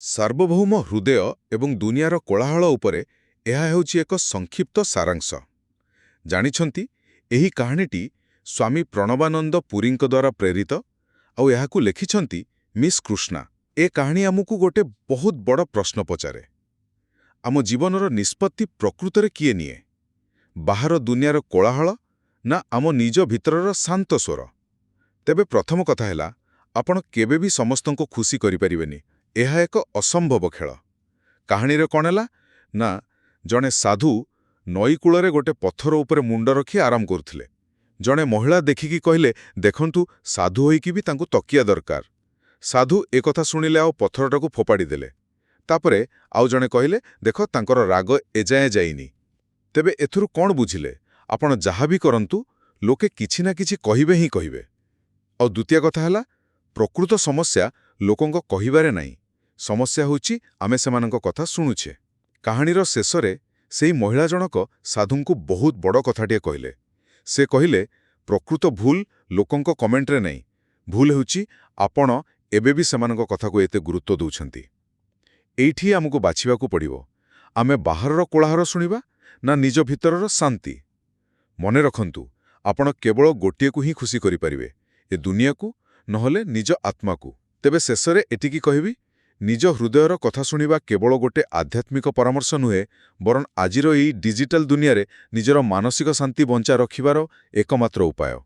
ସାର୍ବଭୌମ ହୃଦୟ ଏବଂ ଦୁନିଆର କୋଳାହଳ ଉପରେ ଏହା ହେଉଛି ଏକ ସଂକ୍ଷିପ୍ତ ସାରାଂଶ। ଜାଣିଛନ୍ତି, ଏହି କାହାଣୀଟି ସ୍ୱାମୀ ପ୍ରଣବାନନ୍ଦ ପୁରୀଙ୍କ ଦ୍ୱାରା ପ୍ରେରିତ ଆଉ ଏହାକୁ ଲେଖିଛନ୍ତି ମିସ୍ କୃଷ୍ଣା। ଏ କାହାଣୀ ଆମକୁ ଗୋଟେ ବହୁତ ବଡ଼ ପ୍ରଶ୍ନ ପଚାରେ। ଆମ ଜୀବନର ନିଷ୍ପତ୍ତି ପ୍ରକୃତରେ କିଏ ନିଏ? ବାହାର ଦୁନିଆର କୋଳାହଳ ନା ଆମ ନିଜ ଭିତରର ଶାନ୍ତ ସ୍ୱର? ତେବେ ପ୍ରଥମ କଥା ହେଲା, ଆପଣ କେବେ ବି ସମସ୍ତଙ୍କୁ ଖୁସି କରିପାରିବେନି। ଏହା ଏକ ଅସମ୍ଭବ ଖେଳ। କାହାଣୀରେ କ'ଣ ହେଲା ନା, ଜଣେ ସାଧୁ ନଈକୂଳରେ ଗୋଟେ ପଥର ଉପରେ ମୁଣ୍ଡ ରଖି ଆରାମ କରୁଥିଲେ। ଜଣେ ମହିଳା ଦେଖିକି କହିଲେ, ଦେଖନ୍ତୁ, ସାଧୁ ହୋଇକି ବି ତାଙ୍କୁ ତକିଆ ଦରକାର। ସାଧୁ ଏକଥା ଶୁଣିଲେ ଆଉ ପଥରଟାକୁ ଫୋପାଡ଼ି ଦେଲେ। ତାପରେ ଆଉ ଜଣେ କହିଲେ, ଦେଖ, ତାଙ୍କର ରାଗ ଏଯାଏଁ ଯାଇନି। ତେବେ ଏଥିରୁ କ'ଣ ବୁଝିଲେ? ଆପଣ ଯାହା ବି କରନ୍ତୁ, ଲୋକେ କିଛି ନା କିଛି କହିବେ ହିଁ କହିବେ। ଆଉ ଦ୍ୱିତୀୟ କଥା ହେଲା, ପ୍ରକୃତ ସମସ୍ୟା ଲୋକଙ୍କ କହିବାରେ ନାହିଁ। ସମସ୍ୟା ହେଉଛି ଆମେ ସେମାନଙ୍କ କଥା ଶୁଣୁଛେ। କାହାଣୀର ଶେଷରେ ସେହି ମହିଳା ଜଣକ ସାଧୁଙ୍କୁ ବହୁତ ବଡ଼ କଥାଟିଏ କହିଲେ। ସେ କହିଲେ, ପ୍ରକୃତ ଭୁଲ ଲୋକଙ୍କ କମେଣ୍ଟରେ ନାହିଁ, ଭୁଲ ହେଉଛି ଆପଣ ଏବେ ବି ସେମାନଙ୍କ କଥାକୁ ଏତେ ଗୁରୁତ୍ୱ ଦେଉଛନ୍ତି। ଏଇଠି ଆମକୁ ବାଛିବାକୁ ପଡ଼ିବ, ଆମେ ବାହାରର କୋଳାହଳ ଶୁଣିବା ନା ନିଜ ଭିତରର ଶାନ୍ତି। ମନେ ରଖନ୍ତୁ, ଆପଣ କେବଳ ଗୋଟିଏକୁ ହିଁ ଖୁସି କରିପାରିବେ, ଏ ଦୁନିଆକୁ ନହେଲେ ନିଜ ଆତ୍ମାକୁ। ତେବେ ଶେଷରେ ଏତିକି କହିବି, ନିଜ ହୃଦୟର କଥା ଶୁଣିବା କେବଳ ଗୋଟେ ଆଧ୍ୟାତ୍ମିକ ପରାମର୍ଶ ନୁହେଁ, ବରଂ ଆଜିର ଏହି ଡିଜିଟାଲ ଦୁନିଆରେ ନିଜର ମାନସିକ ଶାନ୍ତି ବଞ୍ଚା ରଖିବାର ଏକମାତ୍ର ଉପାୟ।